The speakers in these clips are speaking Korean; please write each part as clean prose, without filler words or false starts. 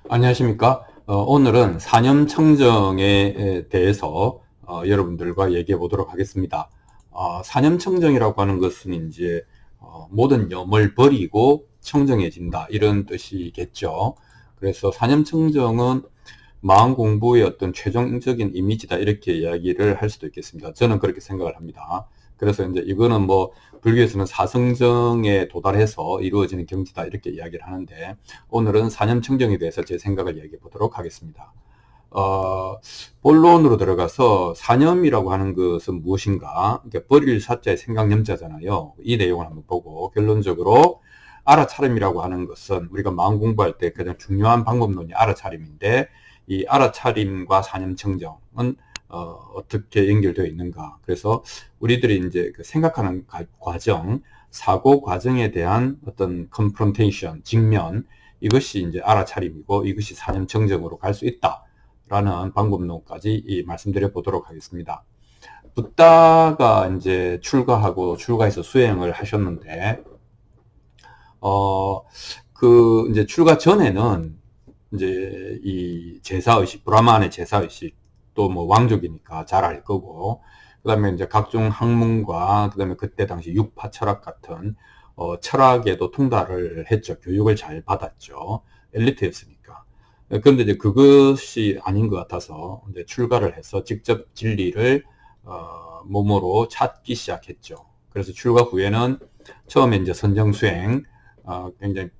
안녕하십니까? 오늘은 산염청정에 대해서 여러분들과 얘기해 보도록 하겠습니다. 산염청정이라고 하는 것은 이제 모든 염을 버리고 청정해진다 이런 뜻이겠죠. 그래서 산염청정은 마음 공부의 어떤 최종적인 이미지다 이렇게 이야기를 할 수도 있겠습니다. 저는 그렇게 생각을 합니다. 그래서 이제 이거는 뭐 불교에서는 사성정에 도달해서 이루어지는 경지다 이렇게 이야기를 하는데, 오늘은 산염청정에 대해서 제 생각을 얘기해 보도록 하겠습니다. 본론으로 들어가서 산염이라고 하는 것은 무엇인가, 그러니까 버릴 사자의 생각염자잖아요. 이 내용을 한번 보고 결론적으로 알아차림이라고 하는 것은 우리가 마음 공부할 때 가장 중요한 방법론이 알아차림인데, 이 알아차림과 산염청정은 어떻게 연결되어 있는가. 그래서 우리들이 이제 그 생각하는 과정, 사고 과정에 대한 어떤 컨프런테이션, 직면, 이것이 이제 알아차림이고 이것이 산염청정으로 갈 수 있다라는 방법론까지 말씀드려 보도록 하겠습니다. 붓다가 이제 출가해서 수행을 하셨는데, 이제 출가 전에는 이제 이 제사의식, 브라만의 제사의식, 또 뭐 왕족이니까 잘 알 거고, 그 다음에 이제 각종 학문과, 그 다음에 그때 당시 육파 철학 같은, 철학에도 통달을 했죠. 교육을 잘 받았죠. 엘리트였으니까. 그런데 이제 그것이 아닌 것 같아서 이제 출가를 해서 직접 진리를, 몸으로 찾기 시작했죠. 그래서 출가 후에는 처음에 이제 선정수행, 굉장히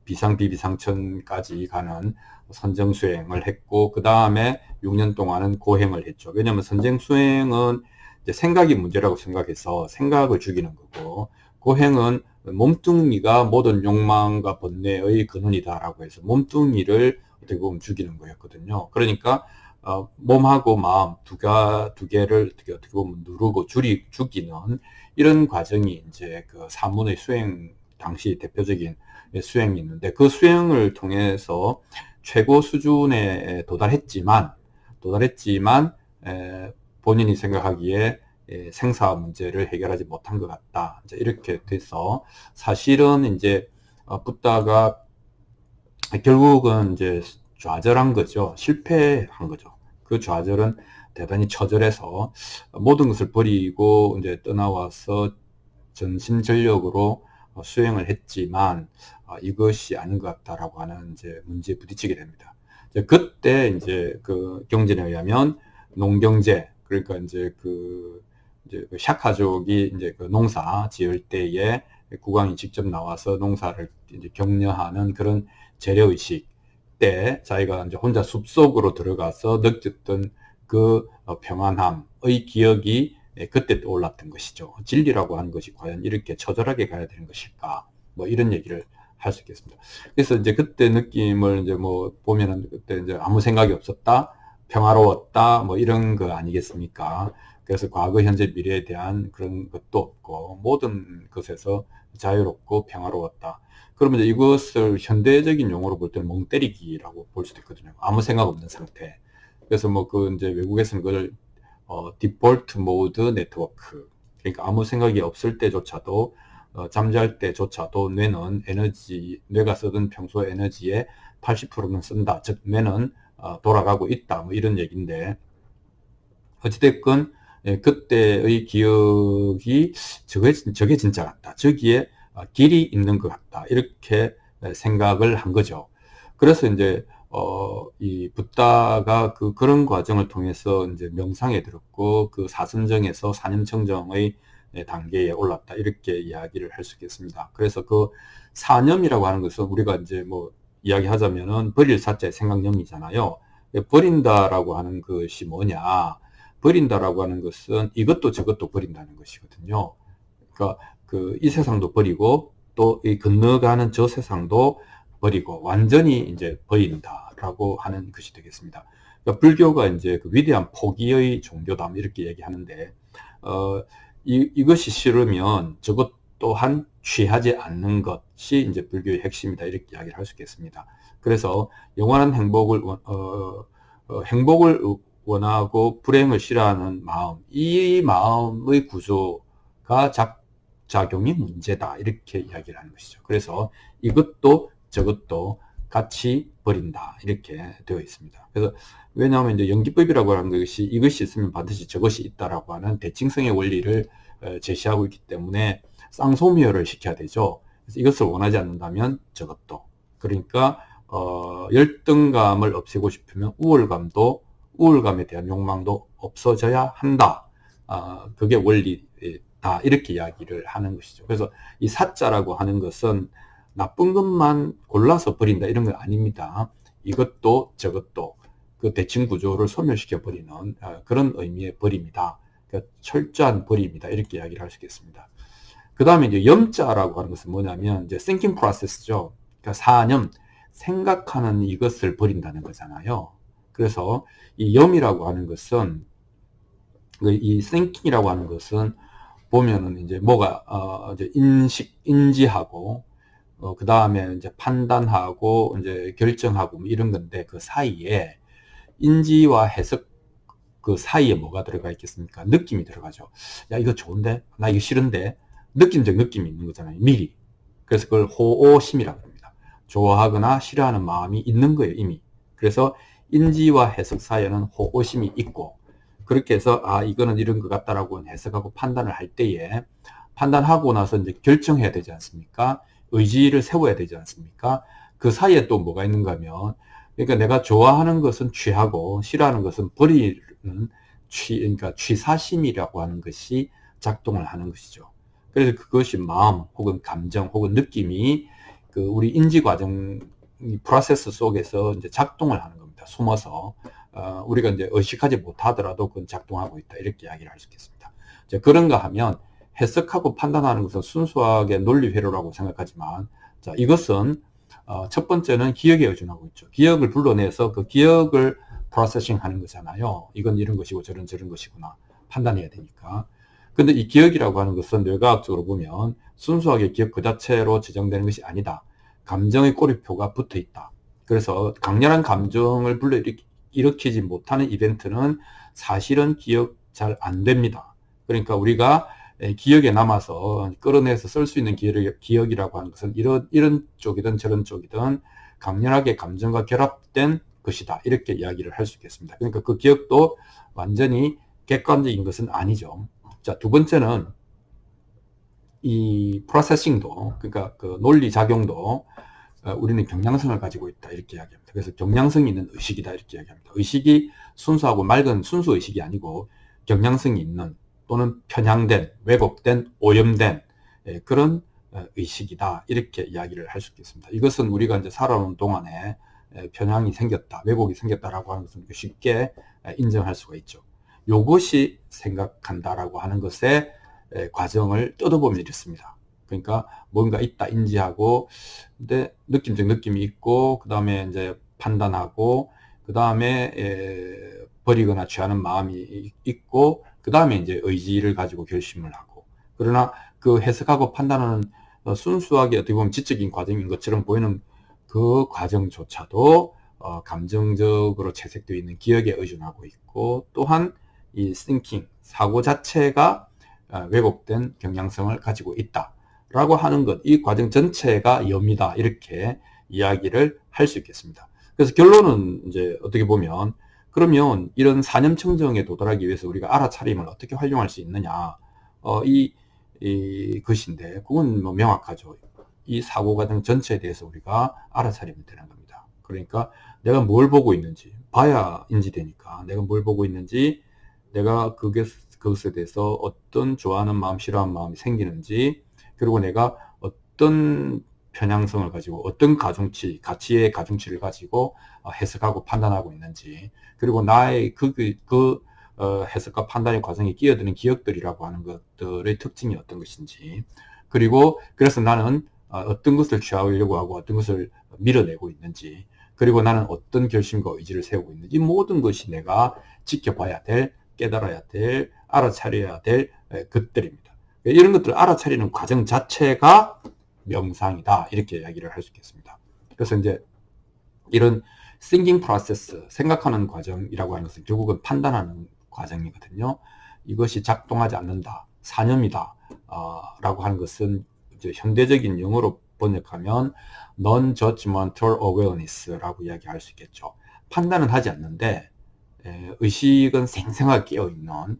비상비비상천까지 가는 선정수행을 했고, 그 다음에 6년 동안은 고행을 했죠. 왜냐하면 선정수행은 이제 생각이 문제라고 생각해서 생각을 죽이는 거고, 고행은 몸뚱이가 모든 욕망과 번뇌의 근원이다라고 해서 몸뚱이를 어떻게 보면 죽이는 거였거든요. 그러니까 몸하고 마음 두 개를 어떻게 보면 누르고 죽이는 이런 과정이 이제 그 사문의 수행 당시 대표적인 수행이 있는데, 그 수행을 통해서 최고 수준에 도달했지만 본인이 생각하기에 생사 문제를 해결하지 못한 것 같다. 이제 이렇게 돼서 사실은 이제 붓다가 결국은 이제 좌절한 거죠. 실패한 거죠. 그 좌절은 대단히 처절해서 모든 것을 버리고 이제 떠나와서 전심전력으로 수행을 했지만 이것이 아닌 것 같다라고 하는 이제 문제에 부딪히게 됩니다. 이제 그때 이제 그 경전에 의하면 농경제, 그러니까 이제 그 샤카족이 이제 그 농사 지을 때에 국왕이 직접 나와서 농사를 이제 격려하는 그런 재래의식 때 자기가 이제 혼자 숲속으로 들어가서 느꼈던 그 평안함의 기억이 그때 떠올랐던 것이죠. 진리라고 하는 것이 과연 이렇게 처절하게 가야 되는 것일까? 뭐 이런 얘기를 할 수 있겠습니다. 그래서 이제 그때 느낌을 이제 뭐 보면은 그때 이제 아무 생각이 없었다, 평화로웠다, 뭐 이런 거 아니겠습니까? 그래서 과거, 현재, 미래에 대한 그런 것도 없고 모든 것에서 자유롭고 평화로웠다. 그러면 이제 이것을 현대적인 용어로 볼 때는 멍 때리기라고 볼 수도 있거든요. 아무 생각 없는 상태. 그래서 뭐 그 이제 외국에서는 그걸 디폴트 모드 네트워크. 그러니까 아무 생각이 없을 때조차도, 잠잘 때조차도 뇌가 쓰던 평소 에너지의 80%는 쓴다. 즉, 뇌는 돌아가고 있다. 뭐 이런 얘기인데, 어찌됐건, 그때의 기억이 저게 진짜 같다. 저기에 길이 있는 것 같다. 이렇게 생각을 한 거죠. 그래서 이제 이 붓다가 그런 과정을 통해서 이제 명상에 들었고, 그 사선정에서 산염청정의 단계에 올랐다. 이렇게 이야기를 할 수 있겠습니다. 그래서 그 산염이라고 하는 것은 우리가 이제 뭐 이야기하자면은 버릴 사자의 생각염이잖아요. 버린다라고 하는 것이 뭐냐? 버린다라고 하는 것은 이것도 저것도 버린다는 것이거든요. 그러니까 이 세상도 버리고 또 이 건너가는 저 세상도 버리고 완전히 이제 버린다라고 하는 것이 되겠습니다. 그러니까 불교가 이제 그 위대한 포기의 종교다 이렇게 얘기하는데, 이것이 싫으면 저것 또한 취하지 않는 것이 이제 불교의 핵심이다 이렇게 이야기를 할 수 있겠습니다. 그래서 영원한 행복을 원하고 불행을 싫어하는 마음, 이 마음의 구조가 작용이 문제다 이렇게 이야기를 하는 것이죠. 그래서 이것도 저것도 같이 버린다 이렇게 되어 있습니다. 그래서 왜냐하면 이제 연기법이라고 하는 것이 이것이 있으면 반드시 저것이 있다라고 하는 대칭성의 원리를 제시하고 있기 때문에 쌍소멸을 시켜야 되죠. 그래서 이것을 원하지 않는다면 저것도, 그러니까 열등감을 없애고 싶으면 우월감에 대한 욕망도 없어져야 한다. 그게 원리다 이렇게 이야기를 하는 것이죠. 그래서 이 사자라고 하는 것은 나쁜 것만 골라서 버린다 이런 건 아닙니다. 이것도 저것도 그 대칭 구조를 소멸시켜 버리는 그런 의미의 버림이다. 그러니까 철저한 버림이다 이렇게 이야기를 할 수 있겠습니다. 그 다음에 이제 염자라고 하는 것은 뭐냐면 이제 thinking process죠. 그러니까 사념, 생각하는 이것을 버린다는 거잖아요. 그래서 이 염이라고 하는 것은 이 thinking이라고 하는 것은 보면은 이제 뭐가 이제 인지하고 그 다음에 이제 판단하고 이제 결정하고 뭐 이런 건데 그 사이에 인지와 해석 그 사이에 뭐가 들어가 있겠습니까? 느낌이 들어가죠. 야 이거 좋은데? 나 이거 싫은데? 느낌적 느낌이 있는 거잖아요. 미리. 그래서 그걸 호오심이라고 합니다. 좋아하거나 싫어하는 마음이 있는 거예요. 이미. 그래서 인지와 해석 사이에는 호오심이 있고 그렇게 해서 이거는 이런 것 같다라고 해석하고 판단을 할 때에 판단하고 나서 이제 결정해야 되지 않습니까? 의지를 세워야 되지 않습니까? 그 사이에 또 뭐가 있는가 하면 그러니까 내가 좋아하는 것은 취하고 싫어하는 것은 버리는 그러니까 취사심이라고 하는 것이 작동을 하는 것이죠. 그래서 그것이 마음 혹은 감정 혹은 느낌이 그 우리 인지 과정 프로세스 속에서 이제 작동을 하는 겁니다. 숨어서 우리가 이제 의식하지 못하더라도 그건 작동하고 있다 이렇게 이야기를 할 수 있겠습니다. 이제 그런가 하면 해석하고 판단하는 것은 순수하게 논리 회로라고 생각하지만 자 이것은 첫 번째는 기억에 의존하고 있죠. 기억을 불러내서 그 기억을 프로세싱 하는 거잖아요. 이건 이런 것이고 저런 것이구나 판단해야 되니까. 근데 이 기억이라고 하는 것은 뇌과학적으로 보면 순수하게 기억 그 자체로 지정되는 것이 아니다. 감정의 꼬리표가 붙어 있다. 그래서 강렬한 감정을 불러일으키지 못하는 이벤트는 사실은 기억 잘 안 됩니다. 그러니까 우리가 기억에 남아서 끌어내서 쓸 수 있는 기억이라고 하는 것은 이런 쪽이든 저런 쪽이든 강렬하게 감정과 결합된 것이다. 이렇게 이야기를 할 수 있겠습니다. 그러니까 그 기억도 완전히 객관적인 것은 아니죠. 자, 두 번째는 이 프로세싱도, 그러니까 그 논리 작용도 우리는 경량성을 가지고 있다. 이렇게 이야기합니다. 그래서 경량성이 있는 의식이다. 이렇게 이야기합니다. 의식이 순수하고 맑은 순수 의식이 아니고 경량성이 있는 또는 편향된, 왜곡된, 오염된 그런 의식이다. 이렇게 이야기를 할 수 있겠습니다. 이것은 우리가 이제 살아오는 동안에 편향이 생겼다, 왜곡이 생겼다라고 하는 것은 쉽게 인정할 수가 있죠. 요것이 생각한다라고 하는 것의 과정을 뜯어보면 이렇습니다. 그러니까 뭔가 있다 인지하고, 근데 느낌적 느낌이 있고, 그 다음에 이제 판단하고, 그 다음에 버리거나 취하는 마음이 있고, 그 다음에 이제 의지를 가지고 결심을 하고. 그러나 그 해석하고 판단하는 순수하게 어떻게 보면 지적인 과정인 것처럼 보이는 그 과정조차도 감정적으로 채색되어 있는 기억에 의존하고 있고, 또한 이 thinking, 사고 자체가 왜곡된 경향성을 가지고 있다 라고 하는 것, 이 과정 전체가 염이다 이렇게 이야기를 할 수 있겠습니다. 그래서 결론은 이제 어떻게 보면 그러면 이런 사념청정에 도달하기 위해서 우리가 알아차림을 어떻게 활용할 수 있느냐 이 것인데, 그건 뭐 명확하죠. 이 사고 과정 전체에 대해서 우리가 알아차리면 되는 겁니다. 그러니까 내가 뭘 보고 있는지 봐야 인지되니까, 내가 뭘 보고 있는지, 내가 그것에 대해서 어떤 좋아하는 마음, 싫어하는 마음이 생기는지, 그리고 내가 어떤 편향성을 가지고 어떤 가치의 가중치를 가지고 해석하고 판단하고 있는지, 그리고 나의 해석과 판단의 과정에 끼어드는 기억들이라고 하는 것들의 특징이 어떤 것인지, 그리고 그래서 나는 어떤 것을 취하려고 하고 어떤 것을 밀어내고 있는지, 그리고 나는 어떤 결심과 의지를 세우고 있는지, 이 모든 것이 내가 지켜봐야 될, 깨달아야 될, 알아차려야 될 것들입니다. 이런 것들을 알아차리는 과정 자체가 명상이다 이렇게 이야기를 할 수 있겠습니다. 그래서 이제 이런 thinking process, 생각하는 과정이라고 하는 것은 결국은 판단하는 과정이거든요. 이것이 작동하지 않는다, 사념이다 라고 하는 것은 이제 현대적인 용어로 번역하면 non-judgmental awareness라고 이야기할 수 있겠죠. 판단은 하지 않는데 의식은 생생하게 깨어있는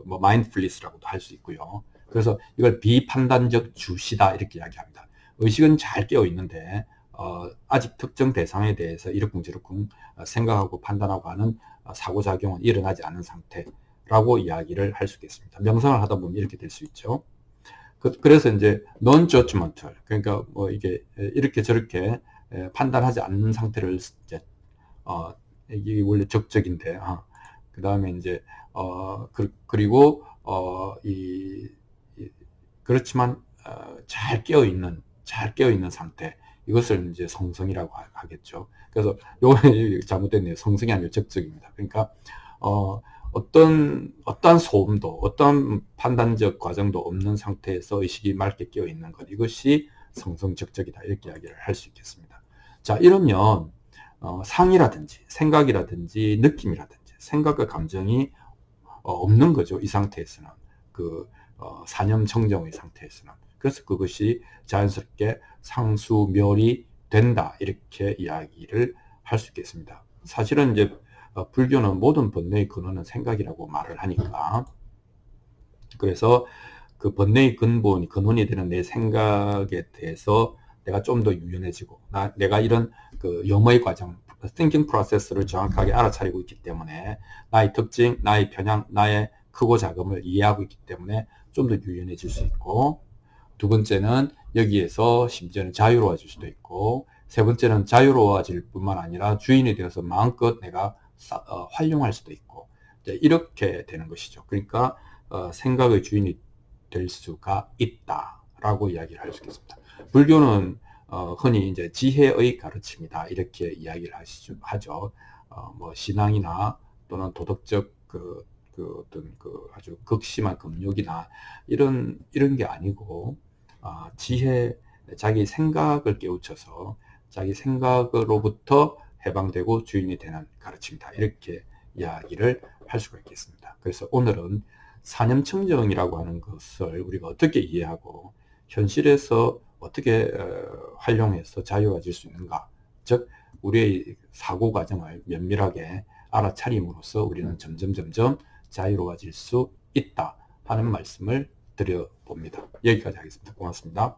뭐 mindfulness라고도 할 수 있고요. 그래서 이걸 비판단적 주시다 이렇게 이야기합니다. 의식은 잘 깨어있는데 아직 특정 대상에 대해서 이러쿵저러쿵 생각하고 판단하고 하는 사고작용은 일어나지 않은 상태라고 이야기를 할 수 있겠습니다. 명상을 하다 보면 이렇게 될 수 있죠. 그래서 이제 non-judgmental, 그러니까 뭐 이게 이렇게 저렇게 판단하지 않는 상태를 이제 이게 원래 적적인데 그 다음에 이제 그리고 그렇지만 잘 깨어 있는 상태, 이것을 이제 성성이라고 하겠죠. 그래서 요거 잘못됐네요. 성성이 아니라 적적입니다. 그러니까 어떠한 소음도, 어떠한 판단적 과정도 없는 상태에서 의식이 맑게 깨어 있는 것, 이것이 성성적적이다 이렇게 이야기를 할 수 있겠습니다. 자, 이러면 상이라든지 생각이라든지 느낌이라든지 생각과 감정이 없는 거죠. 이 상태에서는 사념청정의 상태에서는. 그래서 그것이 자연스럽게 상수멸이 된다 이렇게 이야기를 할 수 있겠습니다. 사실은 이제 불교는 모든 번뇌의 근원은 생각이라고 말을 하니까, 그래서 그 번뇌의 근원이 되는 내 생각에 대해서 내가 좀 더 유연해지고, 내가 이런 염의 과정, thinking process를 정확하게 알아차리고 있기 때문에 나의 특징, 나의 편향, 나의 크고 작음을 이해하고 있기 때문에 좀 더 유연해질 수 있고, 두 번째는 여기에서 심지어는 자유로워질 수도 있고, 세 번째는 자유로워질 뿐만 아니라 주인이 되어서 마음껏 내가 활용할 수도 있고, 이렇게 되는 것이죠. 그러니까 생각의 주인이 될 수가 있다라고 이야기를 할 수 있겠습니다. 불교는 흔히 이제 지혜의 가르침이다 이렇게 이야기를 하죠. 뭐 신앙이나 또는 도덕적 어떤 아주 극심한 금욕이나 이런 게 아니고 지혜, 자기 생각을 깨우쳐서 자기 생각으로부터 해방되고 주인이 되는 가르침이다 이렇게 이야기를 할 수가 있겠습니다. 그래서 오늘은 사념청정이라고 하는 것을 우리가 어떻게 이해하고 현실에서 어떻게 활용해서 자유로워질 수 있는가, 즉 우리의 사고 과정을 면밀하게 알아차림으로써 우리는 점점 자유로워질 수 있다 하는 말씀을 드려봅니다. 여기까지 하겠습니다. 고맙습니다.